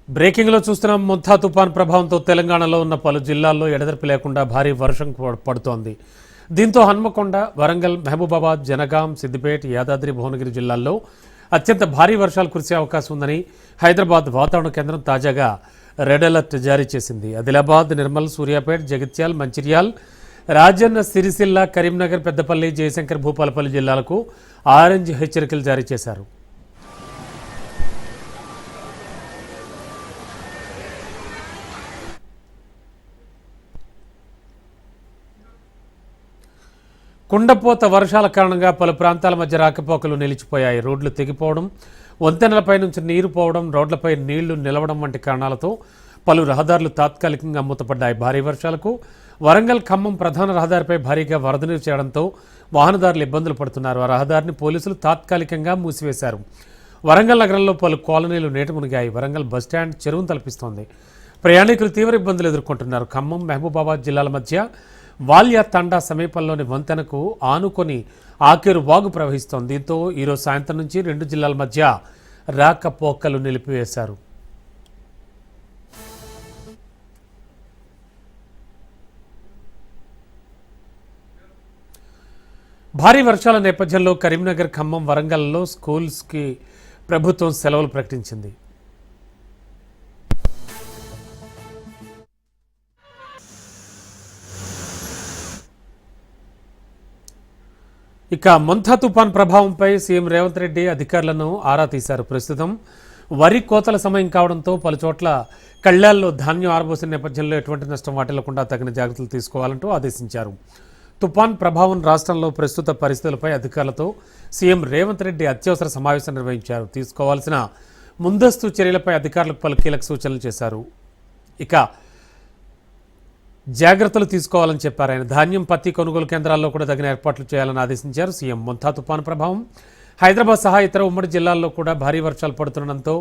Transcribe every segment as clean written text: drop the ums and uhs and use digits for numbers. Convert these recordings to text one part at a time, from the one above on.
Breaking లో చూస్తున్నాం. మొంతా తుఫాన్ ప్రభావంతో తెలంగాణలో ఉన్న పలు జిల్లాల్లో ఎడతెరిపి లేకుండా భారీ వర్షం పడుతోంది. దీంతో హన్మకొండ, వరంగల్, మహబూబాబాద్, జనగాం, సిద్దిపేట, యాదాద్రి, భువనగిరి జిల్లాల్లో అత్యంత భారీ వర్షాలు కురిసే అవకాశం ఉందని హైదరాబాద్ వాతావరణ కేంద్రం తాజాగా రెడ్ అలర్ట్ జారీ చేసింది. ఆదిలాబాద్, నిర్మల్, సూర్యాపేట, జగిత్యాల్, మంచిర్యాల్, రాజన్న సిరిసిల్ల, కరీంనగర్, పెద్దపల్లి, జయశంకర్, భూపాలపల్లి జిల్లాలకు ఆరెంజ్ హెచ్చరికలు జారీ చేశారు. కుండపోత వర్షాల కారణంగా పలు ప్రాంతాల మధ్య రాకపోకలు నిలిచిపోయాయి. రోడ్లు తెగిపోవడం, వంతెనలపై నుంచి నీరు పోవడం, రోడ్లపై నీళ్లు నిలవడం వంటి కారణాలతో పలు రహదారులు తాత్కాలికంగా మూతపడ్డాయి. భారీ వర్షాలకు వరంగల్, ఖమ్మం ప్రధాన రహదారిపై భారీగా వరద నీరు చేయడంతో వాహనదారులు ఇబ్బందులు పడుతున్నారు. ఆ రహదారిని పోలీసులు తాత్కాలికంగా మూసివేశారు. వరంగల్ నగరంలో పలు కాలనీలు నీట మునిగాయి. వరంగల్ బస్టాండ్ చెరువును తలపిస్తోంది. ప్రయాణికులు తీవ్ర ఇబ్బందులు ఎదుర్కొంటున్నారు. ఖమ్మం, మహబూబాబాద్ జిల్లాల మధ్య వాల్యా తండా సమీపంలోని వంతెనకు ఆనుకొని ఆకేరు వాగు ప్రవహిస్తోంది. దీంతో ఈరోజు సాయంత్రం నుంచి రెండు జిల్లాల మధ్య రాకపోకలు నిలిపివేశారు. భారీ వర్షాల నేపథ్యంలో కరీంనగర్, ఖమ్మం, వరంగల్లో స్కూల్స్కి ప్రభుత్వం సెలవులు ప్రకటించింది. ఇక మొంతా తుఫాన్ ప్రభావంపై సీఎం రేవంత్ రెడ్డి అధికారులను ఆరా తీశారు. ప్రస్తుతం వరి కోతల సమయం కావడంతో పలుచోట్ల కళ్యాల్లో ధాన్యం ఆరబోసిన నేపథ్యంలో ఎటువంటి నష్టం వాటిల్లకుండా తగిన జాగ్రత్తలు తీసుకోవాలంటూ ఆదేశించారు. తుఫాన్ ప్రభావం రాష్ట్రంలో ప్రస్తుత పరిస్థితులపై అధికారులతో సీఎం రేవంత్ రెడ్డి అత్యవసర సమావేశం నిర్వహించారు. తీసుకోవాల్సిన ముందస్తు చర్యలపై అధికారులకు పలు కీలక సూచనలు చేశారు. ఇక జాగ్రత్తలు తీసుకోవాలని చెప్పారు ఆయన. ధాన్యం, పత్తి కొనుగోలు కేంద్రాల్లో కూడా తగిన ఏర్పాట్లు చేయాలని ఆదేశించారు సీఎం. మొంతా తుఫాను ప్రభావం హైదరాబాద్ సహా ఇతర ఉమ్మడి జిల్లాల్లో కూడా భారీ వర్షాలు పడుతుండడంతో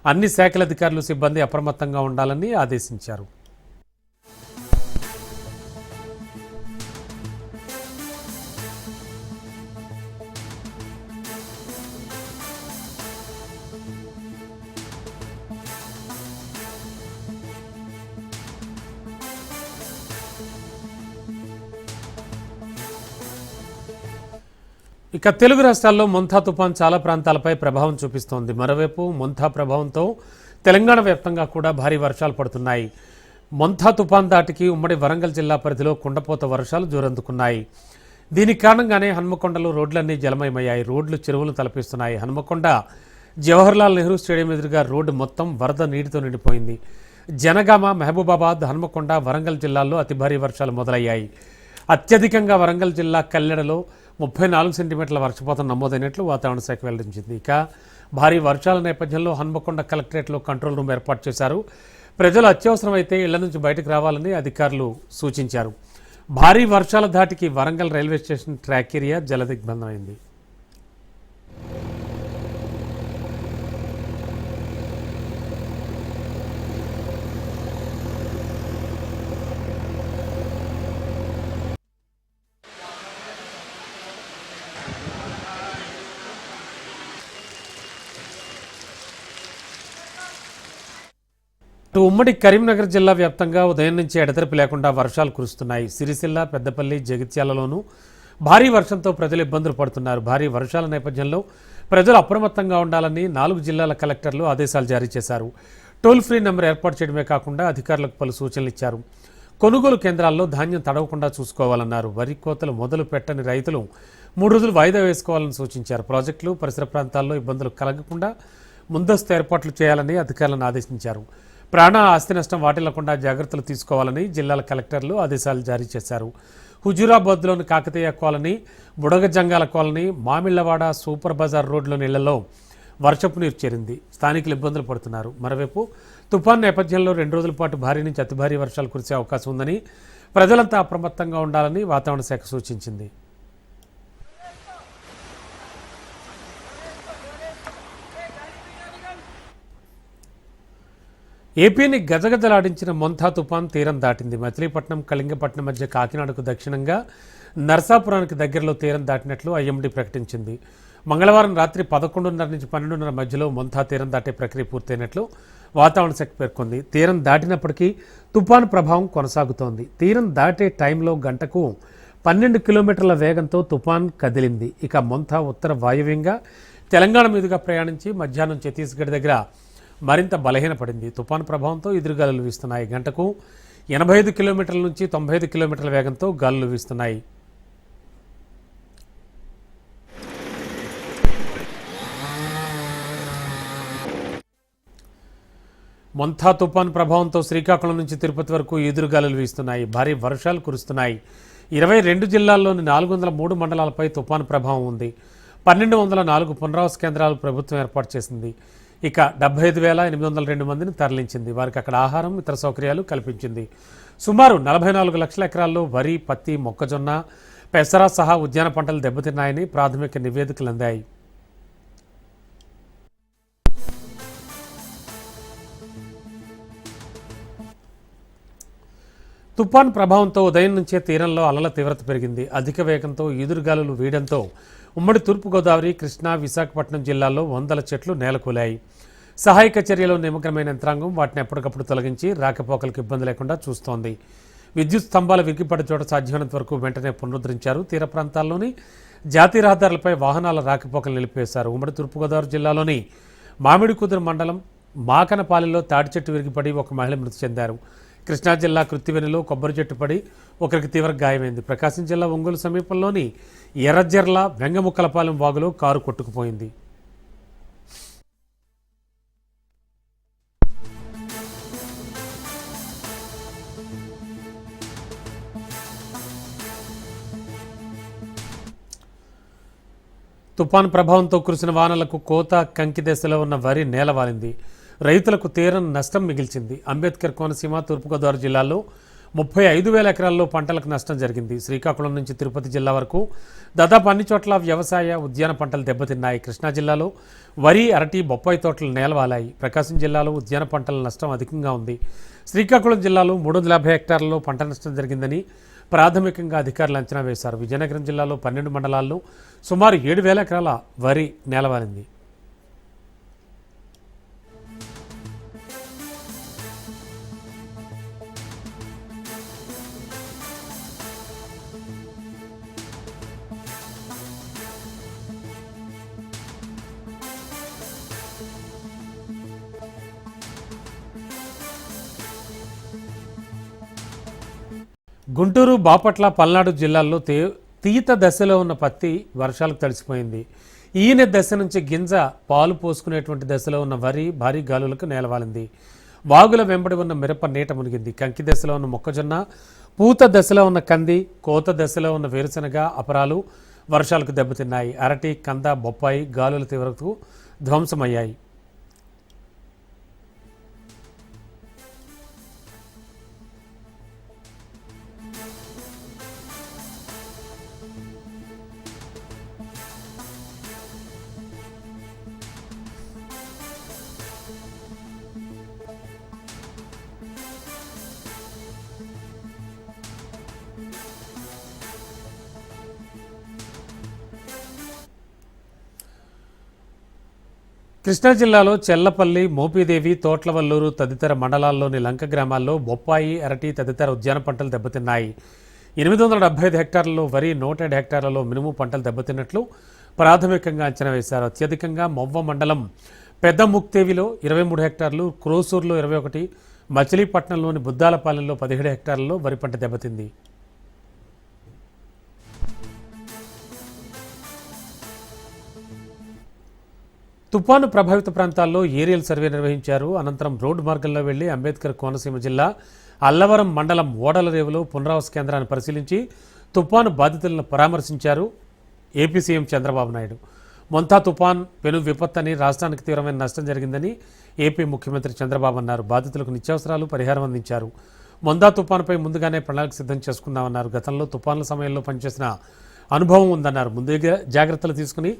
అన్ని శాఖల అధికారులు, సిబ్బంది అప్రమత్తంగా ఉండాలని ఆదేశించారు. ఇక తెలుగు రాష్ట్రాల్లో మొంతా తుఫాన్ చాలా ప్రాంతాలపై ప్రభావం చూపిస్తోంది. మరోవైపు మొంతా ప్రభావంతో తెలంగాణ వ్యాప్తంగా కూడా భారీ వర్షాలు పడుతున్నాయి. మొంతా తుఫాన్ దాటికి ఉమ్మడి వరంగల్ జిల్లా పరిధిలో కుండపోత వర్షాలు జోరందుకున్నాయి. దీని కారణంగానే హన్మకొండలో రోడ్లన్నీ జలమయమయ్యాయి. రోడ్లు చెరువులు తలపిస్తున్నాయి. హన్మకొండ జవహర్లాల్ నెహ్రూ స్టేడియం ఎదురుగా రోడ్డు మొత్తం వరద నీటితో నిండిపోయింది. జనగామ, మహబూబాబాద్, హన్మకొండ, వరంగల్ జిల్లాల్లో అతి భారీ వర్షాలు మొదలయ్యాయి. అత్యధికంగా వరంగల్ జిల్లా కల్లెడలో 34 సెంటీమీటర్ల వర్షపాతం నమోదైనట్లు వాతావరణ శాఖ వెల్లడించింది. ఇక భారీ వర్షాల నేపథ్యంలో హన్మకొండ కలెక్టరేట్లో కంట్రోల్ రూమ్ ఏర్పాటు చేశారు. ప్రజలు అత్యవసరమైతే ఇళ్ల నుంచి బయటకు రావాలని అధికారులు సూచించారు. భారీ వర్షాల ధాటికి Warangal railway station track area జలదిగ్బంధమైంది. ఉమ్మడి కరీంనగర్ జిల్లా వ్యాప్తంగా ఉదయం నుంచి ఎడతెరిపి లేకుండా వర్షాలు కురుస్తున్నాయి. సిరిసిల్ల, పెద్దపల్లి, జగిత్యాలలోనూ భారీ వర్షంతో ప్రజలు ఇబ్బందులు పడుతున్నారు. భారీ వర్షాల నేపథ్యంలో ప్రజలు అప్రమత్తంగా ఉండాలని 4 జిల్లాల కలెక్టర్లు ఆదేశాలు జారీ చేశారు. టోల్ ఫ్రీ నెంబర్ ఏర్పాటు చేయడమే కాకుండా అధికారులకు పలు సూచనలు ఇచ్చారు. కొనుగోలు కేంద్రాల్లో ధాన్యం తడవకుండా చూసుకోవాలన్నారు. వరి కోతలు మొదలు పెట్టని రైతులు 3 రోజులు వాయిదా వేసుకోవాలని సూచించారు. ప్రాజెక్టులు, పరిసర ప్రాంతాల్లో ఇబ్బందులు కలగకుండా ముందస్తు ఏర్పాట్లు చేయాలని అధికారులను ఆదేశించారు. ప్రాణ, ఆస్తి నష్టం వాటిల్లకుండా జాగ్రత్తలు తీసుకోవాలని జిల్లాల కలెక్టర్లు ఆదేశాలు జారీ చేశారు. హుజూరాబాద్లోని కాకతీయ కాలనీ, బుడగజంగాల కాలనీ, మామిళ్లవాడ, సూపర్ బజార్ రోడ్లోని ఇళ్లలో వర్షపు నీరు చేరింది. స్థానికులు ఇబ్బందులు పడుతున్నారు. మరోవైపు తుఫాన్ నేపథ్యంలో 2 రోజుల పాటు భారీ నుంచి అతి భారీ వర్షాలు కురిసే అవకాశం ఉందని ప్రజలంతా అప్రమత్తంగా ఉండాలని వాతావరణ శాఖ సూచించింది. ఏపీని గజగజలాడించిన మొంతా తుఫాన్ తీరం దాటింది. మచిలీపట్నం, కళింగపట్నం మధ్య కాకినాడకు దక్షిణంగా నర్సాపురానికి దగ్గరలో తీరం దాటినట్లు ఐఎండీ ప్రకటించింది. మంగళవారం రాత్రి 11:30 నుంచి 12:30 మధ్యలో మొంతా తీరం దాటే ప్రక్రియ పూర్తయినట్లు వాతావరణ శాఖ పేర్కొంది. తీరం దాటినప్పటికీ తుఫాను ప్రభావం కొనసాగుతోంది. తీరం దాటే టైంలో గంటకు 12 కిలోమీటర్ల వేగంతో తుఫాన్ కదిలింది. ఇక మొంతా ఉత్తర వాయువ్యంగా తెలంగాణ మీదుగా ప్రయాణించి మధ్యాహ్నం ఛత్తీస్గఢ్ దగ్గర మరింత బలహీనపడింది. తుఫాను ప్రభావంతో ఎదురుగాలులు వీస్తున్నాయి. గంటకు 85 కిలోమీటర్ల నుంచి 95 కిలోమీటర్ల వేగంతో గాలులు వీస్తున్నాయి. మొంతా తుఫాను ప్రభావంతో శ్రీకాకుళం నుంచి తిరుపతి వరకు ఎదురుగాలులు వీస్తున్నాయి. భారీ వర్షాలు కురుస్తున్నాయి. 22 జిల్లాల్లోని 403 మండలాలపై తుఫాను ప్రభావం ఉంది. 1204 పునరావాస కేంద్రాలు ప్రభుత్వం ఏర్పాటు చేసింది. ఇక 75,802 మందిని తరలించింది. వారికి అక్కడ ఆహారం, ఇతర సౌకర్యాలు కల్పించింది. సుమారు 44 లక్షల ఎకరాల్లో వరి, పత్తి, మొక్కజొన్న, పెసర సహా ఉద్యాన పంటలు దెబ్బతిన్నాయని ప్రాథమిక నివేదికలు అందాయి. తుఫాన్ ప్రభావంతో ఉదయం నుంచే తీరంలో అలల తీవ్రత పెరిగింది. అధిక వేగంతో ఈదురుగాలులు వీయడంతో ఉమ్మడి తూర్పుగోదావరి, కృష్ణా, విశాఖపట్నం జిల్లాల్లో వందల చెట్లు నేలకూలాయి. సహాయక చర్యలో నిమగ్నమైన యంత్రాంగం వాటిని ఎప్పటికప్పుడు తొలగించి రాకపోకలకు ఇబ్బంది లేకుండా చూస్తోంది. విద్యుత్ స్తంభాలు విరిగిపడే చోట సాధ్యమైనంత వరకు వెంటనే పునరుద్ధరించారు. తీర ప్రాంతాల్లోని జాతీయ రహదారులపై వాహనాల రాకపోకలు నిలిపివేశారు. ఉమ్మడి తూర్పుగోదావరి జిల్లాలోని మామిడికుదురు మండలం మాకనపాలెంలో తాడి చెట్టు విరిగిపడి ఒక మహిళ మృతి చెందారు. కృష్ణా జిల్లా కృత్తివెనిలో కొబ్బరి చెట్టు పడి ఒకరికి తీవ్ర గాయమైంది. ప్రకాశం జిల్లా ఒంగోలు సమీపంలోని ఎర్రజెర్ల వెంగముక్కలపాలెం వాగులో కారు కొట్టుకుపోయింది. తుఫాను ప్రభావంతో కురిసిన వానలకు కోత, కంకి దశలో ఉన్న వరి నేలవాలింది. రైతులకు తీరని నష్టం మిగిల్చింది. అంబేద్కర్ కోనసీమ, తూర్పుగోదావరి జిల్లాల్లో 35,000 ఎకరాల్లో పంటలకు నష్టం జరిగింది. శ్రీకాకుళం నుంచి తిరుపతి జిల్లా వరకు దాదాపు అన్ని చోట్ల వ్యవసాయ, ఉద్యాన పంటలు దెబ్బతిన్నాయి. కృష్ణా జిల్లాలో వరి, అరటి, బొప్పాయి తోటలు నేలవాలాయి. ప్రకాశం జిల్లాలో ఉద్యాన పంటల నష్టం అధికంగా ఉంది. శ్రీకాకుళం జిల్లాలో 350 హెక్టార్లలో పంట నష్టం జరిగిందని ప్రాథమికంగా అధికారులు అంచనా వేశారు. విజయనగరం జిల్లాలో 12 మండలాల్లో సుమారు 7,000 ఎకరాల వరి నేలవాలింది. గుంటూరు, బాపట్ల, పల్నాడు జిల్లాల్లో తీత దశలో ఉన్న పత్తి వర్షాలకు తడిసిపోయింది. ఈయన దశ నుంచి గింజ పాలు పోసుకునేటువంటి దశలో ఉన్న వరి భారీ గాలులకు నేలవాలింది. వాగుల వెంబడి ఉన్న మిరప నీట మునిగింది. కంకి దశలో ఉన్న మొక్కజొన్న, పూత దశలో ఉన్న కంది, కోత దశలో ఉన్న వేరుశనగ, అపరాలు వర్షాలకు దెబ్బతిన్నాయి. అరటి, కంద, బొప్పాయి గాలుల తీవ్రతకు ధ్వంసమయ్యాయి. కృష్ణా జిల్లాలో చెల్లపల్లి, మోపిదేవి, తోట్లవల్లూరు తదితర మండలాల్లోని లంక గ్రామాల్లో బొప్పాయి, అరటి తదితర ఉద్యాన పంటలు దెబ్బతిన్నాయి. 875 హెక్టార్లలో వరి, 107 హెక్టార్లలో మినుము పంటలు దెబ్బతిన్నట్లు ప్రాథమికంగా అంచనా వేశారు. అత్యధికంగా మొవ్వ మండలం పెద్ద ముక్తేవిలో 23 హెక్టార్లు, క్రోసూరులో 21, మచిలీపట్నంలోని బుద్దాలపాలెంలో 17 హెక్టార్లలో వరి పంట దెబ్బతింది. తుపాను ప్రభావిత ప్రాంతాల్లో ఏరియల్ సర్వే నిర్వహించారు. అనంతరం రోడ్డు మార్గంలో వెళ్లి అంబేద్కర్ కోనసీమ జిల్లా అల్లవరం మండలం ఓడలరేవులో పునరావాస కేంద్రాన్ని పరిశీలించి తుపాను బాధితులను పరామర్శించారు ఏపీ సీఎం చంద్రబాబు నాయుడు. మొంతా తుపాన్ పెను విపత్తని, రాష్ట్రానికి తీవ్రమైన నష్టం జరిగిందని ఏపీ ముఖ్యమంత్రి చంద్రబాబు అన్నారు. బాధితులకు నిత్యావసరాలు, పరిహారం అందించారు. మొంతా తుపానుపై ముందుగానే ప్రణాళిక సిద్ధం చేసుకున్నామన్నారు. గతంలో తుపాన్ల సమయంలో పనిచేసిన అనుభవం ఉందన్నారు. ముందుగా జాగ్రత్తలు తీసుకుని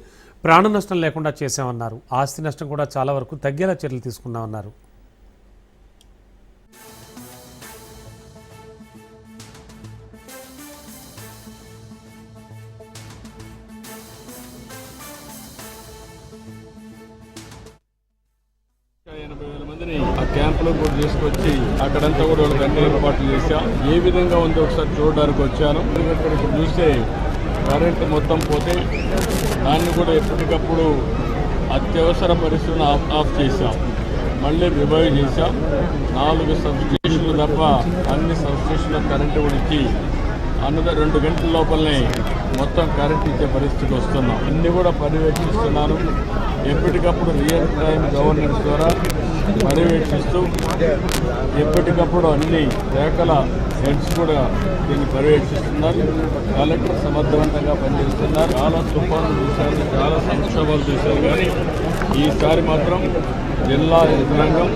ప్రాణ నష్టం లేకుండా చేశామన్నారు. ఆస్తి నష్టం కూడా చాలా వరకు తగ్గేలా చర్యలు తీసుకున్నామన్నారు. క్యాంపులో కూడా తీసుకొచ్చి అక్కడంతా కూడా వాళ్ళకి అన్ని ఏర్పాట్లు చేశాం. ఏ విధంగా ఉందో ఒకసారి చూడడానికి వచ్చాను. ఇక్కడ చూస్తే కరెంటు మొత్తం పోతే దాన్ని కూడా ఎప్పటికప్పుడు అత్యవసర పరిస్థితులను ఆఫ్ చేశాం. మళ్ళీ రివైవ్ చేశాం. 4 సబ్స్టేషన్లు తప్ప అన్ని సబ్స్టేషన్లో కరెంటు కూడా ఇచ్చి 2 గంటల లోపలనే మొత్తం కరెంట్ ఇచ్చే పరిస్థితికి వస్తున్నాం. అన్ని కూడా పర్యవేక్షిస్తున్నాను. ఎప్పటికప్పుడు రియల్ టైం గవర్నెన్స్ ద్వారా పర్యవేక్షిస్తూ ఎప్పటికప్పుడు అన్ని శాఖల హెడ్స్ కూడా దీన్ని పర్యవేక్షిస్తున్నారు. కలెక్టర్ సమర్థవంతంగా పనిచేస్తున్నారు. చాలా తుఫాన్లు చూశారు, చాలా సంక్షోభాలు చూశారు. కానీ ఈసారి మాత్రం జిల్లా యంత్రాంగం,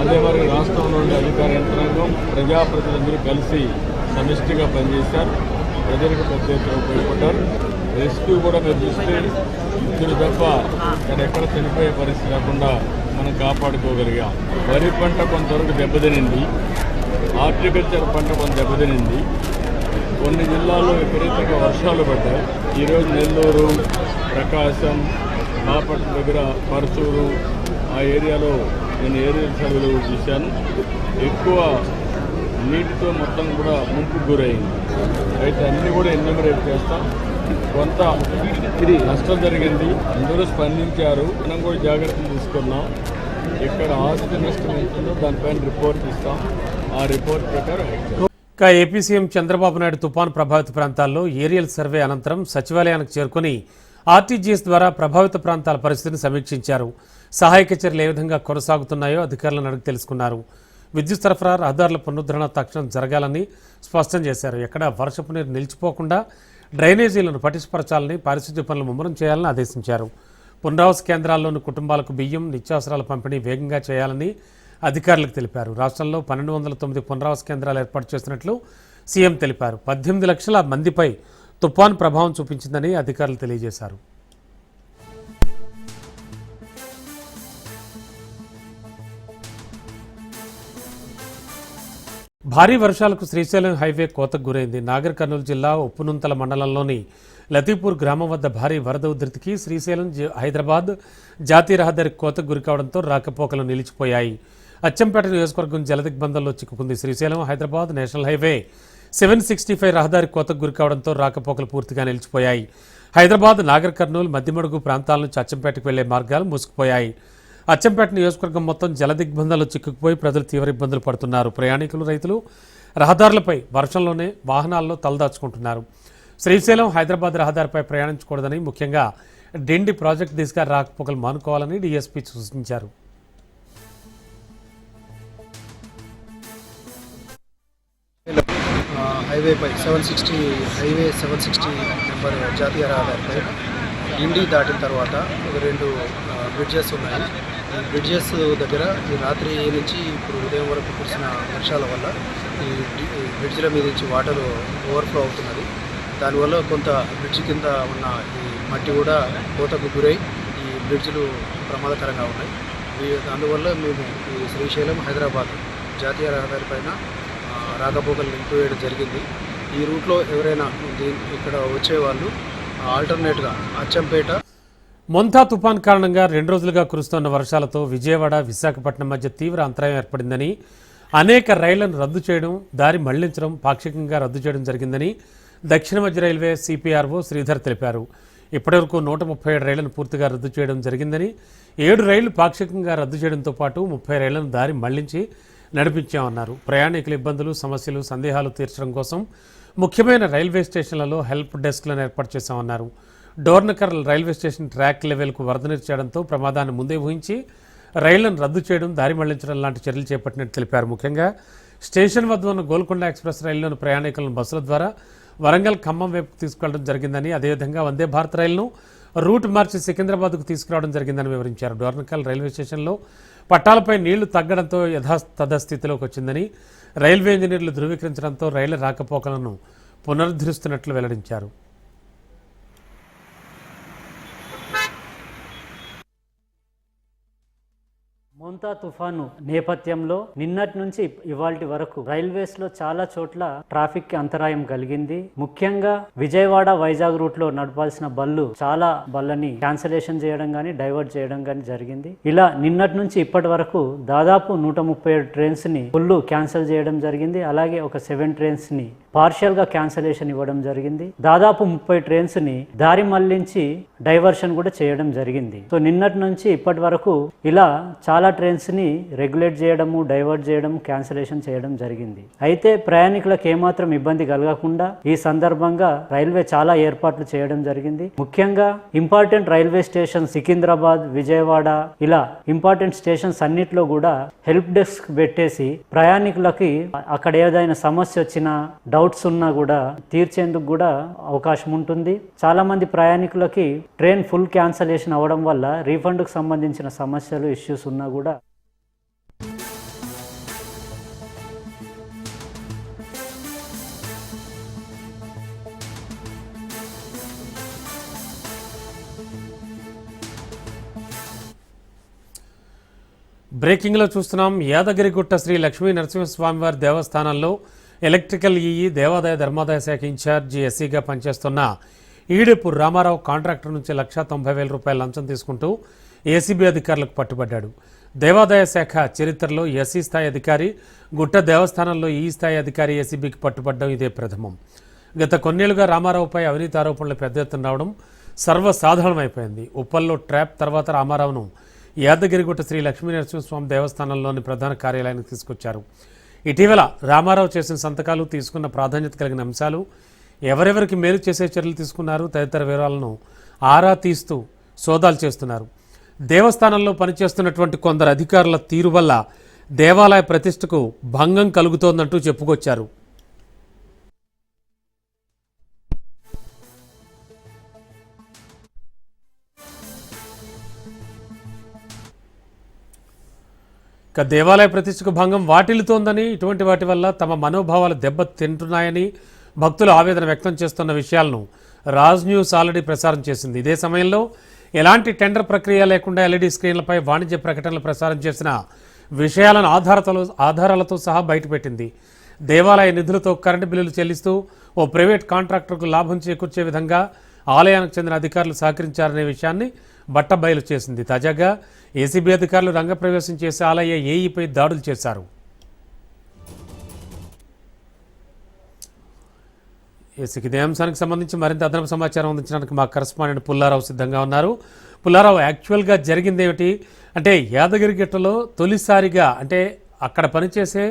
అదే మరి రాష్ట్రంలో ఉండే అధికార యంత్రాంగం, ప్రజాప్రతినిధులు కలిసి సమిష్టిగా పనిచేశారు. ప్రజలకు పెద్ద ఎత్తున ఉపయోగపడ్డారు. రెస్క్యూ కూడా మీరు చూస్తే ఇద్దరు తప్ప ఇక్కడ ఎక్కడ చనిపోయే పరిస్థితి లేకుండా మనం కాపాడుకోగలిగాం. వరి పంట కొంతవరకు దెబ్బతినింది, హార్టికల్చర్ పంట కొంత దెబ్బతినింది. కొన్ని జిల్లాల్లో విపరీతంగా వర్షాలు పడ్డాయి. ఈరోజు నెల్లూరు, ప్రకాశం, బాపట్ల దగ్గర పరచూరు ఆ ఏరియాలో నేను ఏరియల్ సర్వేలు చూశాను. ఎక్కువ నీటితో మొత్తం కూడా ముంపుకు గురైంది. అయితే అన్నీ కూడా ఎన్యూమరేట్ చేస్తాం. కొంత నష్టం జరిగింది, అందరూ స్పందించారు. మనం కూడా జాగ్రత్తలు తీసుకున్నాం. ఇక్కడ ఆస్తి నష్టం ఎంతుందో దానిపైన రిపోర్ట్ ఇస్తాం. ఆ రిపోర్ట్ ప్రకారం ఇక ఏపీ సీఎం చంద్రబాబు నాయుడు తుపాను ప్రభావిత ప్రాంతాల్లో ఏరియల్ సర్వే అనంతరం సచివాలయానికి చేరుకుని ఆర్టీజీఎస్ ద్వారా ప్రభావిత ప్రాంతాల పరిస్థితిని సమీక్షించారు. సహాయక చర్యలు ఏ విధంగా కొనసాగుతున్నాయో అధికారులను అడిగి తెలుసుకున్నారు. విద్యుత్ సరఫరా, రహదారుల పునరుద్ధరణ తక్షణం జరగాలని స్పష్టం చేశారు. ఎక్కడ వర్షపు నీరు నిలిచిపోకుండా డ్రైనేజీలను పటిష్టపరచాలని, పారిశుద్ధ్య పనులు ముమ్మరం చేయాలని ఆదేశించారు. పునరావాస కేంద్రాల్లోని కుటుంబాలకు బియ్యం, నిత్యావసరాల పంపిణీ వేగంగా చేయాలని అధికారులకు తెలిపారు. రాష్ట్రంలో 1209 పునరావాస కేంద్రాలు ఏర్పాటు చేస్తున్నట్లు సీఎం తెలిపారు. 18 లక్షల మందిపై తుపాన్ ప్రభావం చూపించిందని అధికారులు తెలియజేశారు. భారీ వర్షాలకు శ్రీశైలం హైవే కోతకు గురైంది. నాగర్ కర్నూలు జిల్లా ఉప్పునుంతల మండలంలోని లతీపూర్ గ్రామం వద్ద భారీ వరద ఉధృతికి శ్రీశైలం హైదరాబాద్ జాతీయ రహదారి కోతకు గురికావడంతో రాకపోకలు నిలిచిపోయాయి. అచ్చంపేట నియోజకవర్గం జలదిగ్బంధంలో చిక్కుకుంది. శ్రీశైలం హైదరాబాద్ నేషనల్ హైవే 765 రహదారి కోతకు గురికావడంతో రాకపోకలు పూర్తిగా నిలిచిపోయాయి. హైదరాబాద్, నాగర్ కర్నూలు, మధ్యమడుగు ప్రాంతాల నుంచి అచ్చంపేటకు వెళ్లే మార్గాలు మూసుకుపోయాయి. అచ్చంపేట నియోజకవర్గం మొత్తం జలదిగ్బంధంలో చిక్కుకుపోయి ప్రజలు తీవ్ర ఇబ్బందులు పడుతున్నారు. ప్రయాణికులు, రైతులు రహదారులపై వర్షంలోనే వాహనాల్లో తలదాచుకుంటున్నారు. శ్రీశైలం హైదరాబాద్ రహదారిపై ప్రయాణించకూడదని, ముఖ్యంగా డిండి ప్రాజెక్టు దిశగా రాకపోకలు మానుకోవాలని డీఎస్పీ సూచించారు. హైవేపై 760 నెంబర్ జాతీయ రహదారిపై ఇండి దాటిన తర్వాత 2 బ్రిడ్జెస్ ఉన్నాయి. ఈ బ్రిడ్జెస్ దగ్గర ఈ రాత్రి నుంచి ఇప్పుడు ఉదయం వరకు కురిసిన వర్షాల వల్ల ఈ బ్రిడ్జ్ల మీద నుంచి వాటర్ ఓవర్ఫ్లో అవుతున్నది. దానివల్ల కొంత బ్రిడ్జ్ కింద ఉన్న ఈ మట్టి కూడా కోతకు గురై ఈ బ్రిడ్జ్లు ప్రమాదకరంగా ఉన్నాయి. అందువల్ల మేము ఈ శ్రీశైలం హైదరాబాద్ జాతీయ రహదారి పైన రాకపోకలు నిలిపివేయడం జరిగింది. ఈ రూట్లో ఎవరైనా ఇక్కడ వచ్చేవాళ్ళు ఆల్టర్నేట్గా అచ్చంపేట. మొంతా తుఫాన్ కారణంగా 2 రోజులుగా కురుస్తున్న వర్షాలతో విజయవాడ, విశాఖపట్నం మధ్య తీవ్ర అంతరాయం ఏర్పడిందని, అనేక రైళ్లను రద్దు చేయడం, దారి మళ్లించడం, పాక్షికంగా రద్దు చేయడం జరిగిందని దక్షిణ మధ్య రైల్వే సిపిఆర్ఓ శ్రీధర్ తెలిపారు. ఇప్పటివరకు 137 రైళ్లను పూర్తిగా రద్దు చేయడం జరిగిందని, 7 రైళ్లు పాక్షికంగా రద్దు చేయడంతో పాటు 30 రైళ్లను దారి మళ్లించి నడిపించామన్నారు. ప్రయాణికుల ఇబ్బందులు, సమస్యలు, సందేహాలు తీర్చడం కోసం ముఖ్యమైన రైల్వే స్టేషన్లలో హెల్ప్ డెస్క్లను ఏర్పాటు చేశామన్నారు. డోర్నకర్ రైల్వే స్టేషన్ ట్రాక్ లెవెల్కు వరద నీరు చేయడంతో ప్రమాదాన్ని ముందే ఊహించి రైళ్లను రద్దు చేయడం, దారి మళ్లించడం లాంటి చర్యలు చేపట్టినట్టు తెలిపారు. ముఖ్యంగా స్టేషన్ వద్ద ఉన్న గోల్కొండ ఎక్స్ప్రెస్ రైలులోని ప్రయాణికులను బస్సుల ద్వారా వరంగల్, ఖమ్మం వైపు తీసుకెళ్లడం జరిగిందని, అదేవిధంగా వందే భారత్ రైలును రూట్ మార్చి సికింద్రాబాద్కు తీసుకురావడం జరిగిందని వివరించారు. డోర్నకల్ రైల్వే స్టేషన్లో పట్టాలపై నీళ్లు తగ్గడంతో యథాస్థితిలోకి వచ్చిందని, రైల్వే ఇంజనీర్లు ధృవీకరించడంతో రైళ్ల రాకపోకలను పునరుద్ధరిస్తున్నట్లు వెల్లడించారు. మొంత మోంతా తుఫాను నేపథ్యంలో నిన్నటి నుంచి ఇవాల్టి వరకు రైల్వేస్ లో చాలా చోట్ల ట్రాఫిక్ కి అంతరాయం కలిగింది. ముఖ్యంగా విజయవాడ వైజాగ్ రూట్ లో నడపాల్సిన చాలా బళ్ళని క్యాన్సిలేషన్ చేయడం గానీ డైవర్ట్ చేయడం గానీ జరిగింది. ఇలా నిన్నటి నుంచి ఇప్పటి వరకు దాదాపు 137 ట్రైన్స్ ని ఫుల్ క్యాన్సిల్ చేయడం జరిగింది. అలాగే ఒక 7 ట్రైన్స్ ని పార్షియల్ గా క్యాన్సిలేషన్ ఇవ్వడం జరిగింది. దాదాపు 30 ట్రైన్స్ ని దారి మళ్లించి డైవర్షన్ కూడా చేయడం జరిగింది. సో నిన్నటి నుంచి ఇప్పటి వరకు ఇలా చాలా ట్రైన్స్ ని రెగ్యులేట్ చేయడము, డైవర్ట్ చేయడం, క్యాన్సిలేషన్ చేయడం జరిగింది. అయితే ప్రయాణికులకు ఏమాత్రం ఇబ్బంది కలగకుండా ఈ సందర్భంగా రైల్వే చాలా ఏర్పాట్లు చేయడం జరిగింది. ముఖ్యంగా important railway station Secunderabad, Vijayawada ఇలా ఇంపార్టెంట్ స్టేషన్స్ అన్నిట్లో కూడా హెల్ప్ డెస్క్ పెట్టేసి ప్రయాణికులకి అక్కడ ఏదైనా సమస్య వచ్చినా, డౌట్స్ ఉన్నా కూడా తీర్చేందుకు కూడా అవకాశం ఉంటుంది. చాలా మంది ప్రయాణికులకి ట్రైన్ ఫుల్ క్యాన్సిలేషన్ అవ్వడం వల్ల రీఫండ్కు సంబంధించిన సమస్యలు, ఇష్యూస్ ఉన్నా కూడా బ్రేకింగ్లో చూస్తున్నాం. యాదగిరిగుట్ట శ్రీ లక్ష్మీ నరసింహస్వామివారి దేవస్థానంలో ఎలక్ట్రికల్ ఈఈ దేవాదాయ ధర్మాదాయ శాఖ ఇన్ఛార్జి ఎస్సీగా పనిచేస్తున్న ఈడెపు రామారావు కాంట్రాక్టర్ నుంచి 1,90,000 రూపాయల లంచం తీసుకుంటూ ఏసీబీ అధికారులకు పట్టుబడ్డాడు. దేవాదాయ శాఖ చరిత్రలో ఎస్సీ స్థాయి అధికారి, గుట్ట దేవస్థానంలో ఈ స్థాయి అధికారి ఏసీబీకి పట్టుబడ్డం ఇదే ప్రథమం. గత కొన్నేళ్లుగా రామారావుపై అవినీతి ఆరోపణలు పెద్ద ఎత్తున రావడం సర్వసాధారణమైపోయింది. ఉప్పల్లో ట్రాప్ తర్వాత రామారావును యాదగిరిగుట్ట శ్రీ లక్ష్మీ నరసింహస్వామి దేవస్థానంలోని ప్రధాన కార్యాలయానికి తీసుకొచ్చారు. ఇటీవల రామారావు చేసిన సంతకాలు, తీసుకున్న ప్రాధాన్యత కలిగిన అంశాలు, ఎవరెవరికి మేలు చేసే చర్యలు తీసుకున్నారు తదితర వివరాలను ఆరా తీస్తూ సోదాలు చేస్తున్నారు. దేవస్థానంలో పనిచేస్తున్నటువంటి కొందరు అధికారుల తీరు వల్ల దేవాలయ ప్రతిష్టకు భంగం కలుగుతోందంటూ చెప్పుకొచ్చారు. ఇక దేవాలయ ప్రతిష్టకు భంగం వాటిల్లుతోందని, ఇటువంటి వాటి వల్ల తమ మనోభావాలు దెబ్బ తింటున్నాయని భక్తులు ఆవేదన వ్యక్తం చేస్తున్న విషయాలను రాజ్ న్యూస్ ఆల్రెడీ ప్రసారం చేసింది. ఇదే సమయంలో ఎలాంటి టెండర్ ప్రక్రియ లేకుండా ఎల్ఈడి స్క్రీన్లపై వాణిజ్య ప్రకటనలు ప్రసారం చేసిన విషయాలను ఆధారాలతో సహా బయటపెట్టింది. దేవాలయ నిధులతో కరెంటు బిల్లులు చెల్లిస్తూ ఓ ప్రైవేట్ కాంట్రాక్టర్కు లాభం చేకూర్చే విధంగా ఆలయానికి చెందిన అధికారులు సహకరించారనే విషయాన్ని బట్టబయలు చేసింది. తాజాగా ఏసీబీ అధికారులు రంగప్రవేశం చేసి ఆలయ ఏఈపై దాడులు చేశారు. ఇదే అంశానికి సంబంధించి మరింత అదనపు సమాచారం అందించడానికి మా కరెస్పాండెంట్ పుల్లారావు సిద్ధంగా ఉన్నారు. పుల్లారావు, యాక్చువల్గా జరిగింది ఏమిటి అంటే యాదగిరిగుట్టలో తొలిసారిగా అంటే అక్కడ పనిచేసే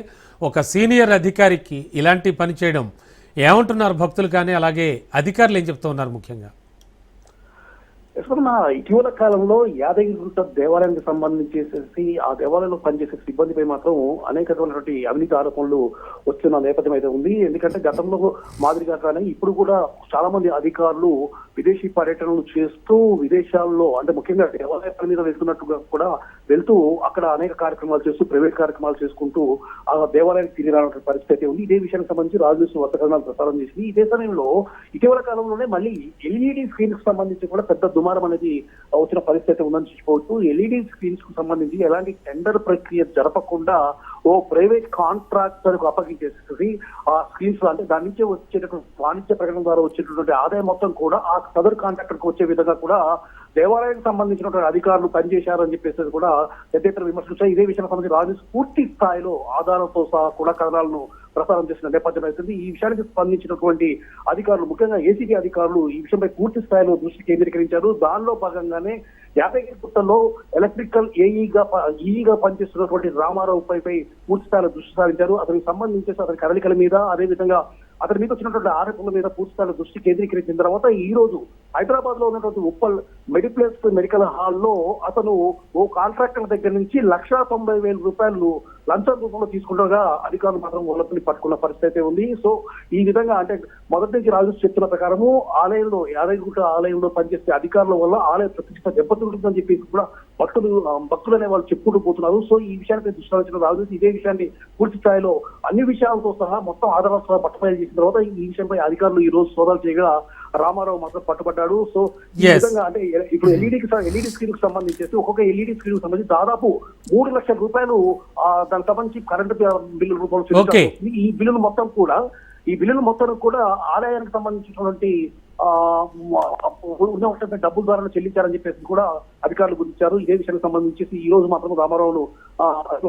ఒక సీనియర్ అధికారికి ఇలాంటి పని చేయడం ఏమంటున్నారు భక్తులు, కానీ అలాగే అధికారులు ఏం చెప్తూ ఉన్నారు ముఖ్యంగా? ఇటీవల కాలంలో యాదగిరిగుట్ట దేవాలయానికి సంబంధించేసి ఆ దేవాలయంలో పనిచేసే సిబ్బందిపై మాత్రం అనేకమైనటువంటి అవినీతి ఆరోపణలు వస్తున్న నేపథ్యం అయితే ఉంది. ఎందుకంటే గతంలో మాదిరిగా కానీ ఇప్పుడు కూడా చాలా మంది అధికారులు విదేశీ పర్యటనలు చేస్తూ విదేశాల్లో అంటే ముఖ్యంగా దేవాలయ పని మీద వెళ్తున్నట్టుగా కూడా వెళ్తూ అక్కడ అనేక కార్యక్రమాలు చేస్తూ ప్రైవేట్ కార్యక్రమాలు చేసుకుంటూ ఆ దేవాలయానికి తిరిగి రావడం పరిస్థితి ఉంది. ఇదే విషయానికి సంబంధించి రాజు వర్తకరణాలు ప్రసారం చేసింది. ఇదే సమయంలో ఇటీవల కాలంలోనే మళ్ళీ ఎల్ఈడి స్క్రీన్ కు సంబంధించి కూడా పెద్ద దుమారం అనేది వచ్చిన పరిస్థితి ఉందని చూసుకోవచ్చు. ఎల్ఈడి స్క్రీన్స్ కు సంబంధించి ఎలాంటి టెండర్ ప్రక్రియ జరపకుండా ఓ ప్రైవేట్ కాంట్రాక్టర్ కు అప్పగించేసి ఆ స్క్రీన్స్ అంటే దాని నుంచి వచ్చేటటువంటి వాణిజ్య ప్రకటన ద్వారా వచ్చేటటువంటి ఆదాయం మొత్తం కూడా ఆ సదర్ కాంట్రాక్టర్ కు వచ్చే విధంగా కూడా దేవాలయానికి సంబంధించినటువంటి అధికారులు పనిచేశారని చెప్పేసి కూడా పెద్ద ఎత్తున విమర్శించారు. ఇదే విషయానికి సంబంధించి రాజు పూర్తి స్థాయిలో ఆధారంతో సహా కూడా కథనాలను ప్రసారం చేసిన నేపథ్యం అవుతుంది. ఈ విషయానికి స్పందించినటువంటి అధికారులు ముఖ్యంగా ఏసీబీ అధికారులు ఈ విషయంపై పూర్తి స్థాయిలో దృష్టి కేంద్రీకరించారు. దానిలో భాగంగానే యాదగిరిగుట్టలో ఎలక్ట్రికల్ ఈఈగా పనిచేస్తున్నటువంటి రామారావు పై పూర్తి స్థాయిలో దృష్టి సారించారు. అతనికి సంబంధించి అతని కదలికల మీద అదేవిధంగా అతని మీద వచ్చినటువంటి ఆరోపణల మీద పూర్తి స్థాయిలో దృష్టి కేంద్రీకరించిన తర్వాత ఈ రోజు హైదరాబాద్ లో ఉన్నటువంటి ఉప్పల్ మెడిప్లేస్ మెడికల్ హాల్లో అతను ఓ కాంట్రాక్టర్ దగ్గర నుంచి 1,90,000 రూపాయలు లంచం రూపంలో తీసుకుంటగా అధికారులు మాత్రం వాళ్ళని పట్టుకున్న పరిస్థితి ఉంది. సో ఈ విధంగా అంటే మొదటి నుంచి రాజు చెప్తున్న ప్రకారము ఆలయంలో యాదగిరిగుట్ట ఆలయంలో పనిచేసే అధికారుల వల్ల ఆలయ ప్రతిష్ట దెబ్బతింటుందని చెప్పేసి కూడా భక్తులు అనే వాళ్ళు చెప్పుకుంటూ పోతున్నారు. సో ఈ విషయానికి దృష్టి సారించిన రాజు ఇదే విషయాన్ని పూర్తి స్థాయిలో అన్ని విషయాలతో సహా మొత్తం ఆధారాలతో సహా పట్టుబయలు చేసిన తర్వాత ఈ విషయంపై అధికారులు ఈ రోజు సోదాలు చేయగా రామారావు మాత్రం పట్టుబడ్డాడు. సో ఈ Yes. విధంగా అంటే ఇప్పుడు ఎల్ఈడి స్క్రీన్ కి సంబంధించి ఒక్కొక్క ఎల్ఈడి స్క్రీన్ కి సంబంధించి దాదాపు 3 లక్షల రూపాయలు దానికి సంబంధించి కరెంటు బిల్లు రూపంలో Okay. ఈ బిల్లులు మొత్తం కూడా ఆదాయానికి సంబంధించినటువంటి ఉన్న డబ్బుల ద్వారా చెల్లించారని చెప్పేసి కూడా అధికారులు గుర్తించారు. ఇదే విషయానికి సంబంధించి ఈ రోజు మాత్రం రామారావును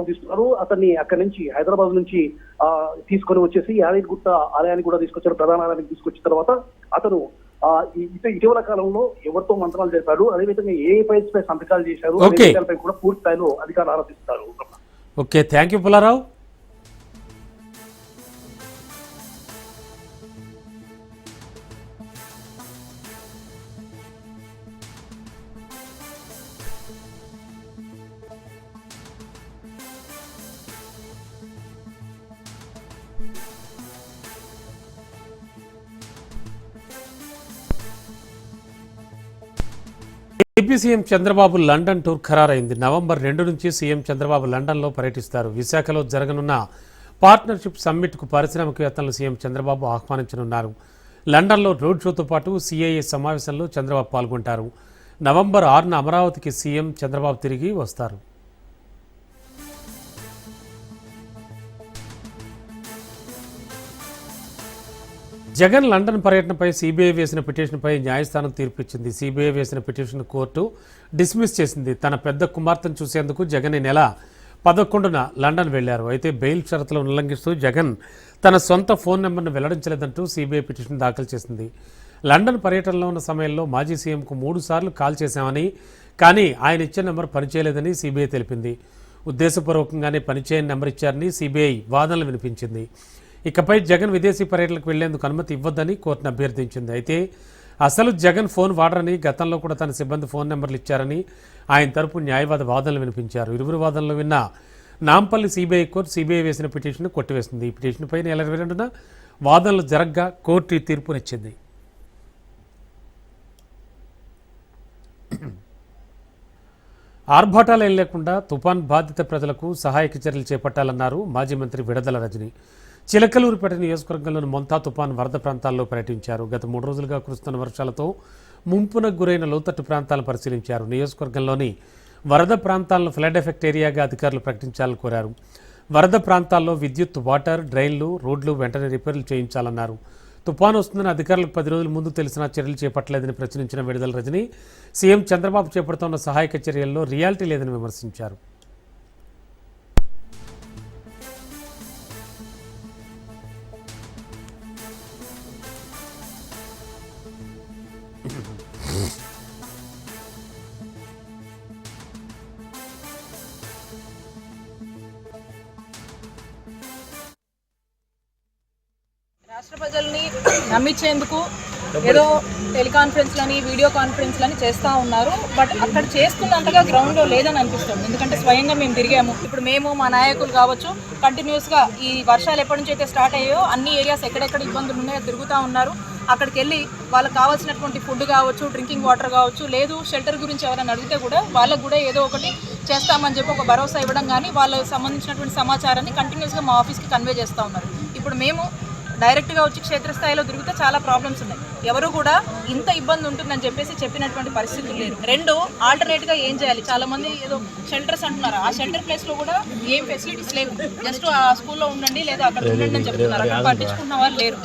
తీసుకున్నారు. అతన్ని అక్కడి నుంచి హైదరాబాద్ నుంచి తీసుకొని వచ్చేసి యాదగిరిగుట్ట ఆలయానికి కూడా తీసుకొచ్చారు. ప్రధాన ఆలయానికి తీసుకొచ్చిన తర్వాత అతను ఇటీవల కాలంలో ఎవరితో మంత్రాలు జరిపాడు, అదేవిధంగా ఏ ఫైల్స్ పై సంతకాలు చేశారు అనే Okay. విషయాలపై కూడా పూర్తి స్థాయిలో అధికారులు ఆరోపిస్తారు. Okay, thank you Pullarao. AP CM Chandrababu London tour ఖరారైంది. నవంబర్ 2 నుంచి సీఎం చంద్రబాబు లండన్లో పర్యటిస్తారు. విశాఖలో జరగనున్న పార్ట్నర్షిప్ సమ్మిట్కు పారిశ్రామికవేత్తలను సీఎం చంద్రబాబు ఆహ్వానించనున్నారు. లండన్లో రోడ్ షోతో పాటు సిఐఏ సమావేశంలో చంద్రబాబు పాల్గొంటారు. నవంబర్ 6న అమరావతికి సీఎం చంద్రబాబు తిరిగి వస్తారు. జగన్ లండన్ పర్యటనపై సీబీఐ వేసిన పిటిషన్పై న్యాయస్థానం తీర్పిచ్చింది. సీబీఐ వేసిన పిటిషన్ కోర్టు డిస్మిస్ చేసింది. తన పెద్ద కుమార్తెను చూసేందుకు జగన్ ఈ నెల 11న లండన్ వెళ్లారు. అయితే బెయిల్ షరతులను ఉల్లంఘిస్తూ జగన్ తన సొంత ఫోన్ నెంబర్ను వెల్లడించలేదంటూ సీబీఐ పిటిషన్ దాఖలు చేసింది. లండన్ పర్యటనలో ఉన్న సమయంలో మాజీ సీఎంకు 3 సార్లు కాల్ చేశామని, కానీ ఆయన ఇచ్చిన నెంబర్ పనిచేయలేదని సీబీఐ తెలిపింది. ఉద్దేశపూర్వకంగానే పనిచేయని నెంబర్ ఇచ్చారని సీబీఐ వాదనలు వినిపించింది. ఇకపై జగన్ విదేశీ పర్యటనకు వెళ్లేందుకు అనుమతి ఇవ్వొద్దని కోర్టును అభ్యర్థించింది. అయితే అసలు జగన్ ఫోన్ వాడరని, గతంలో కూడా తన సిబ్బంది ఫోన్ నెంబర్లు ఇచ్చారని ఆయన తరపు న్యాయవాద వాదనలు వినిపించారు. ఇరువురు వాదనలు విన్న నాంపల్లి సీబీఐ కోర్టు సీబీఐ వేసిన పిటిషన్ను కొట్టివేసింది. ఈ పిటిషన్పై నెల 22న వాదనలు జరగ్గా కోర్టు ఈ తీర్పునిచ్చింది. ఆర్భాటాలు లేకుండా తుఫాన్ బాధిత ప్రజలకు సహాయక చర్యలు చేపట్టాలన్నారు మాజీ మంత్రి విడదల రజని. చిలకలూరుపేట నియోజకవర్గంలోని మొంతా తుఫాన్ వరద ప్రాంతాల్లో పర్యటించారు. గత 3 రోజులుగా కురుస్తున్న వర్షాలతో ముంపునకు గురైన లోతట్టు ప్రాంతాలను పరిశీలించారు. నియోజకవర్గంలోని వరద ప్రాంతాలను ఫ్లడ్ ఎఫెక్ట్ ఏరియాగా అధికారులు ప్రకటించాలని కోరారు. వరద ప్రాంతాల్లో విద్యుత్, వాటర్, డ్రైన్లు, రోడ్లు వెంటనే రిపేర్లు చేయించాలన్నారు. తుఫాను వస్తుందని అధికారులకు 10 రోజుల ముందు తెలిసినా చర్యలు చేపట్టలేదని ప్రశ్నించిన విడుదల రజని సీఎం చంద్రబాబు చేపడుతున్న సహాయక చర్యల్లో రియాలిటీ లేదని విమర్శించారు. రాష్ట్ర ప్రజల్ని నమ్మించేందుకు ఏదో టెలికాన్ఫరెన్స్లని, వీడియో కాన్ఫరెన్స్లని చేస్తూ ఉన్నారు. బట్ అక్కడ చేస్తున్నంతగా గ్రౌండ్లో లేదని అనిపిస్తుంది. ఎందుకంటే స్వయంగా మేము తిరిగాము. ఇప్పుడు మేము, మా నాయకులు కావచ్చు, కంటిన్యూస్గా ఈ వర్షాలు ఎప్పటి నుంచి అయితే స్టార్ట్ అయ్యాయో అన్ని ఏరియాస్ ఎక్కడెక్కడ ఇబ్బందులు ఉన్నాయో తిరుగుతూ ఉన్నారు. అక్కడికి వెళ్ళి వాళ్ళకి కావాల్సినటువంటి ఫుడ్ కావచ్చు, డ్రింకింగ్ వాటర్ కావచ్చు, లేదు షెల్టర్ గురించి ఎవరైనా అడిగితే కూడా వాళ్ళకు కూడా ఏదో ఒకటి చేస్తామని చెప్పి ఒక భరోసా ఇవ్వడం కానీ వాళ్ళకి సంబంధించినటువంటి సమాచారాన్ని కంటిన్యూస్గా మా ఆఫీస్కి కన్వే చేస్తూ ఉన్నారు. ఇప్పుడు మేము డైరెక్ట్గా వచ్చి క్షేత్రస్థాయిలో తిరిగితే చాలా ప్రాబ్లమ్స్ ఉన్నాయి. ఎవరు కూడా ఇంత ఇబ్బంది ఉంటుందని చెప్పేసి చెప్పినటువంటి పరిస్థితులు లేదు. 2 ఆల్టర్నేట్గా ఏం చేయాలి? చాలా మంది ఏదో షెల్టర్స్ అంటున్నారు. ఆ షెల్టర్ ప్లేస్లో కూడా ఏం ఫెసిలిటీస్ లేవు. జస్ట్ ఆ స్కూల్లో ఉండండి లేదా అక్కడ ఉండండి అని చెప్తున్నారు. అక్కడ పట్టించుకున్న వాళ్ళు లేరు.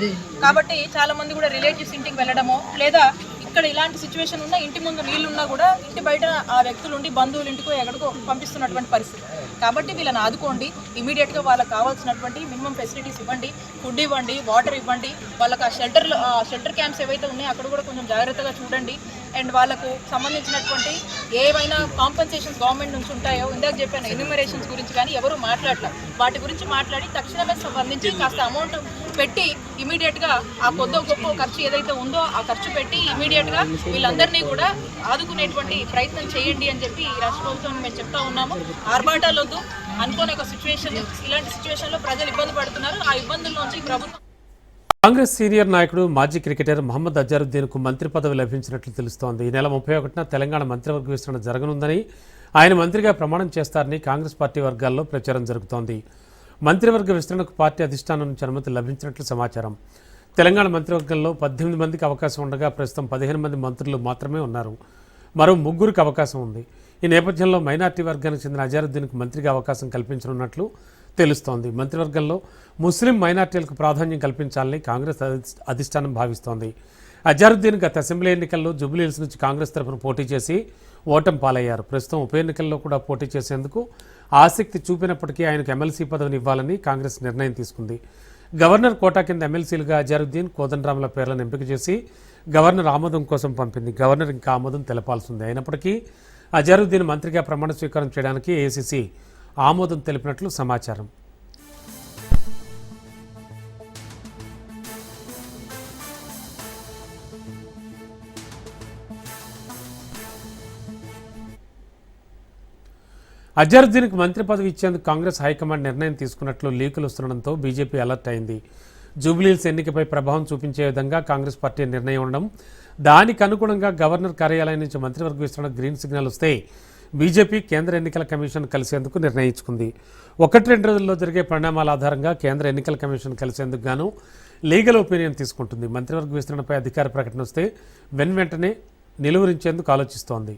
కాబట్టి చాలా మంది కూడా రిలేటివ్స్ ఇంటికి వెళ్ళడమో, లేదా ఇక్కడ ఇలాంటి సిచ్యువేషన్ ఉన్నా ఇంటి ముందు నీళ్లు ఉన్నా కూడా ఇంటి బయట ఆ వ్యక్తులు ఉండి బంధువులు ఇంటికో ఎక్కడికో పంపిస్తున్నటువంటి పరిస్థితి. కాబట్టి వీళ్ళని ఆదుకోండి. ఇమీడియట్గా వాళ్ళకి కావాల్సినటువంటి మినిమం ఫెసిలిటీస్ ఇవ్వండి, ఫుడ్ ఇవ్వండి, వాటర్ ఇవ్వండి. వాళ్ళకి ఆ షెల్టర్ క్యాంప్స్ ఏవైతే ఉన్నాయో అక్కడ కూడా కొంచెం జాగ్రత్తగా చూడండి. అండ్ వాళ్ళకు సంబంధించినటువంటి ఏవైనా కాంపెన్సేషన్స్ గవర్నమెంట్ నుంచి ఉంటాయో, ఇందాక చెప్పాను ఎన్యూమరేషన్స్ గురించి కానీ ఎవరు మాట్లాడలేదు. వాటి గురించి మాట్లాడి తక్షణమే సంబంధించి కాస్త అమౌంట్ పెట్టి ఇమీడియట్గా ఆ కొద్దో గొప్ప ఖర్చు ఏదైతే ఉందో ఆ ఖర్చు పెట్టి ఇమీడియట్గా వీళ్ళందరినీ కూడా ఆదుకునేటువంటి ప్రయత్నం చేయండి అని చెప్పి ఈ రాష్ట్ర ప్రభుత్వం మేము చెప్తా ఉన్నాము. ఆర్భాటాలు వద్దు. అనుకోని ఒక సిచ్యువేషన్, ఇలాంటి సిచ్యువేషన్లో ప్రజలు ఇబ్బంది పడుతున్నారు. ఆ ఇబ్బందుల్లోంచి ప్రభుత్వం. కాంగ్రెస్ సీనియర్ నాయకుడు మాజీ క్రికెటర్ మహమ్మద్ అజారుద్దీన్కు మంత్రి పదవి లభించినట్లు తెలుస్తోంది. ఈ నెల 31న తెలంగాణ మంత్రివర్గ విస్తరణ జరగనుందని, ఆయన మంత్రిగా ప్రమాణం చేస్తారని కాంగ్రెస్ పార్టీ వర్గాల్లో ప్రచారం జరుగుతోంది. మంత్రివర్గ విస్తరణకు పార్టీ అధిష్టానం నుంచి అనుమతి లభించినట్లు సమాచారం. తెలంగాణ మంత్రివర్గంలో 18 మందికి అవకాశం ఉండగా ప్రస్తుతం 15 మంది మంత్రులు మాత్రమే ఉన్నారు. మరో 3కి అవకాశం ఉంది. ఈ నేపథ్యంలో మైనార్టీ వర్గానికి చెందిన అజారుద్దీన్కు మంత్రిగా అవకాశం కల్పించనున్నట్లు తెలుస్తోంది. మంత్రివర్గంలో ముస్లిం మైనార్టీలకు ప్రాధాన్యం కల్పించాలని కాంగ్రెస్ అధిష్టానం భావిస్తోంది. అజారుద్దీన్ గత అసెంబ్లీ ఎన్నికల్లో జూబ్లీహిల్స్ నుంచి కాంగ్రెస్ తరఫున పోటీ చేసి ఓటమి పాలయ్యారు. ప్రస్తుతం ఉప ఎన్నికల్లో కూడా పోటీ చేసేందుకు ఆసక్తి చూపినప్పటికీ ఆయనకు ఎమ్మెల్సీ పదవిని ఇవ్వాలని కాంగ్రెస్ నిర్ణయం తీసుకుంది. గవర్నర్ కోటా కింద ఎమ్మెల్సీలుగా అజారుద్దీన్, కోదండరాంల పేర్లను ఎంపిక చేసి గవర్నర్ ఆమోదం కోసం పంపింది. గవర్నర్ ఇంకా ఆమోదం తెలపాల్సి ఉంది. అయినప్పటికీ అజారుద్దీన్ మంత్రిగా ప్రమాణ స్వీకారం చేయడానికి ఏఐసీసీ ఆమోదం తెలిపినట్లు సమాచారం. అజారుద్దీన్కు మంత్రి పదవి ఇచ్చేందుకు కాంగ్రెస్ హైకమాండ్ నిర్ణయం తీసుకున్నట్లు లీకులు వస్తుండడంతో బీజేపీ అలర్ట్ అయింది. జూబ్లీహిల్స్ ఎన్నికపై ప్రభావం చూపించే విధంగా కాంగ్రెస్ పార్టీ నిర్ణయం ఉండడం, దానికి అనుగుణంగా గవర్నర్ కార్యాలయం నుంచి మంత్రివర్గ విస్తరణ గ్రీన్ సిగ్నల్ వస్తే బీజేపీ కేంద్ర ఎన్నికల కమిషన్ కలిసేందుకు నిర్ణయించుకుంది. 1-2 రోజుల్లో జరిగే పరిణామాల ఆధారంగా కేంద్ర ఎన్నికల కమిషన్ కలిసేందుకు గాను లీగల్ ఒపీనియన్ తీసుకుంటుంది. మంత్రివర్గ విస్తరణపై అధికార ప్రకటన వస్తే వెంటనే నిలువరించేందుకు ఆలోచిస్తోంది.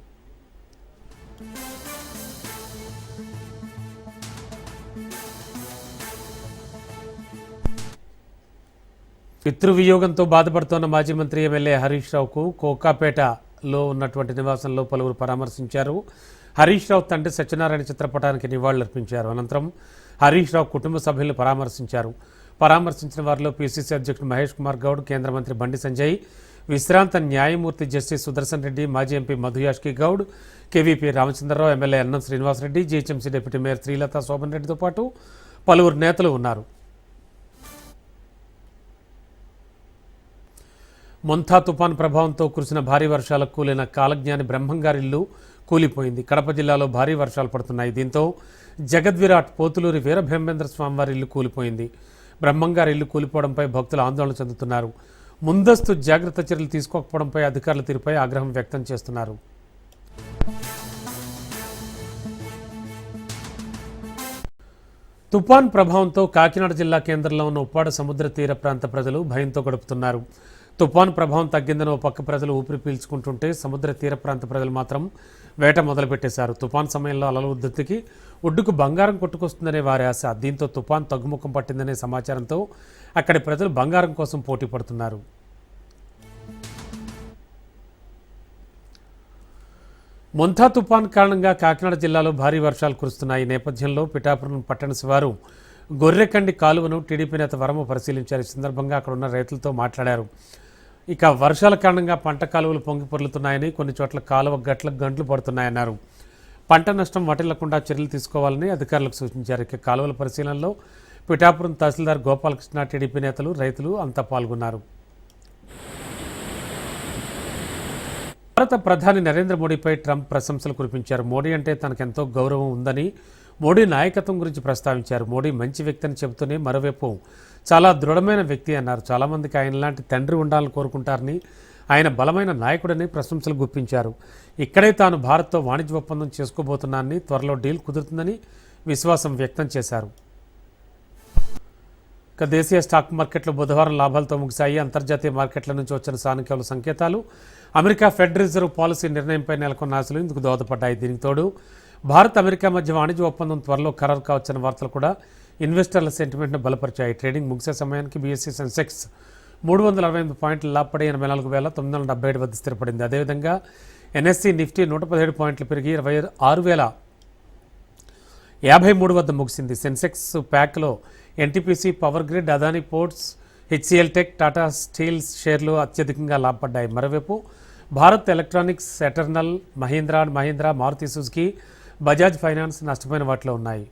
పితృవియోగంతో బాధపడుతోన్న మాజీ మంత్రి ఎమ్మెల్యే హరీష్ రావుకు కోకాపేటలో ఉన్నటువంటి నివాసంలో పలువురు పరామర్శించారు. హరీష్ రావు తండ్రి సత్యనారాయణ చిత్రపటానికి నివాళులర్పించారు. అనంతరం హరీష్ రావు కుటుంబ సభ్యులను పరామర్శించిన వారిలో పిసిసి అధ్యక్షుడు మహేష్ కుమార్ గౌడ్, కేంద్ర మంత్రి బండి సంజయ్, విశ్రాంత న్యాయమూర్తి జస్టిస్ సుదర్శన్ రెడ్డి, మాజీ MP Madhuyashki Goud, KVP Ramachandrarao, MLA Annam Srinivasareddy, GHMC deputy mayor Srilatha Shobhan రెడ్డితో పాటు పలువురు నేతలు ఉన్నారు. మొంతా తుఫాన్ ప్రభావంతో కురిసిన భారీ వర్షాలకు కూలిన కాలజ్ఞాని బ్రహ్మంగారి ఇల్లు కూలిపోయింది. కడప జిల్లాలో భారీ వర్షాలు పడుతున్నాయి. దీంతో జగద్విరాట్ పోతులూరి వీరబ్రహ్మేంద్ర స్వామివారి ఇల్లు కూలిపోయింది. బ్రహ్మంగారి ఇల్లు కూలిపోవడంపై భక్తులు ఆందోళన చెందుతున్నారు. ముందస్తు జాగ్రత్త చర్యలు తీసుకోకపోవడంపై అధికారుల తీరుపై ఆగ్రహం వ్యక్తం చేస్తున్నారు. తుఫాన్ ప్రభావంతో కాకినాడ జిల్లా కేంద్రంలో ఉన్న ఉప్పాడ సముద్ర తీర ప్రాంత ప్రజలు భయంతో గడుపుతున్నారు. తుఫాన్ ప్రభావం తగ్గిందని ఓ పక్క ప్రజలు ఊపిరి పీల్చుకుంటుంటే సముద్ర తీర ప్రాంత ప్రజలు మాత్రం వేట మొదలుపెట్టేశారు. తుఫాన్ సమయంలో అలల ఉద్ధృతికి ఒడ్డుకు బంగారం కొట్టుకొస్తుందనే వారి ఆశ. దీంతో తుఫాన్ తగ్గుముఖం పట్టిందనే సమాచారంతో అక్కడి ప్రజలు బంగారం కోసం పోటీ పడుతున్నారు. మొంతా తుఫాన్ కారణంగా కాకినాడ జిల్లాలో భారీ వర్షాలు కురుస్తున్నాయి. ఈ నేపథ్యంలో పిఠాపురం పట్టణ శివారు గొర్రెకండి కాలువను టీడీపీ నేత వరమ పరిశీలించారు. ఈ సందర్భంగా అక్కడ ఉన్న రైతులతో మాట్లాడారు. ఇక వర్షాల కారణంగా పంట కాలువలు పొంగి పొర్లుతున్నాయని, కొన్ని చోట్ల కాలువ గట్లకు గంటలు పడుతున్నాయన్నారు. పంట నష్టం వాటిల్లకుండా చర్యలు తీసుకోవాలని అధికారులకు సూచించారు. ఇక కాలువల పరిశీలనలో పిఠాపురం తహసీల్దార్ గోపాలకృష్ణ, టీడీపీ నేతలు, రైతులు అంతా పాల్గొన్నారు. భారత ప్రధాని నరేంద్ర మోడీపై ట్రంప్ ప్రశంసలు కురిపించారు. మోడీ అంటే తనకెంతో గౌరవం ఉందని, మోడీ నాయకత్వం గురించి ప్రస్తావించారు. మోడీ మంచి వ్యక్తి అని చెబుతూనే మరోవైపు చాలా దృఢమైన వ్యక్తి అన్నారు. చాలామందికి ఆయన లాంటి తండ్రి ఉండాలని కోరుకుంటారని, ఆయన బలమైన నాయకుడని ప్రశంసలు గుప్పించారు. ఇక్కడే తాను భారత్తో వాణిజ్య ఒప్పందం చేసుకోబోతున్నానని, త్వరలో డీల్ కుదురుతుందని విశ్వాసం వ్యక్తం చేశారు. ఇక దేశీయ స్టాక్ మార్కెట్లు బుధవారం లాభాలతో ముగిశాయి. అంతర్జాతీయ మార్కెట్ల నుంచి వచ్చిన సానుకూల సంకేతాలు అమెరికా ఫెడ్ రిజర్వ్ పాలసీ నిర్ణయంపై నెలకొన్న ఆశలు ఇందుకు దోహదపడ్డాయి. దీనికి తోడు భారత్ అమెరికా మధ్య వాణిజ్య ఒప్పందం త్వరలో ఖరారు కావచ్చన్న వార్తలు కూడా ఇన్వెస్టర్ల సెంటిమెంట్ను బలపరిచాయి. ట్రేడింగ్ ముగిసే సమయానికి బీఎస్సీ సెన్సెక్స్ 368 పాయింట్లు లాభపడి 84,977 వద్ద స్థిరపడింది. అదేవిధంగా ఎన్ఎస్సీ నిఫ్టీ 117 పాయింట్లు పెరిగి 26,053 వద్ద ముగిసింది. సెన్సెక్స్ ప్యాక్లో NTPC, power grid, Adani ports, HCL tech, Tata steel షేర్లు అత్యధికంగా లాభపడ్డాయి. మరోవైపు Bharat electronics, Eternal, Mahindra, Maruti Suzuki, Bajaj finance నష్టపోయిన వాటిలో ఉన్నాయి.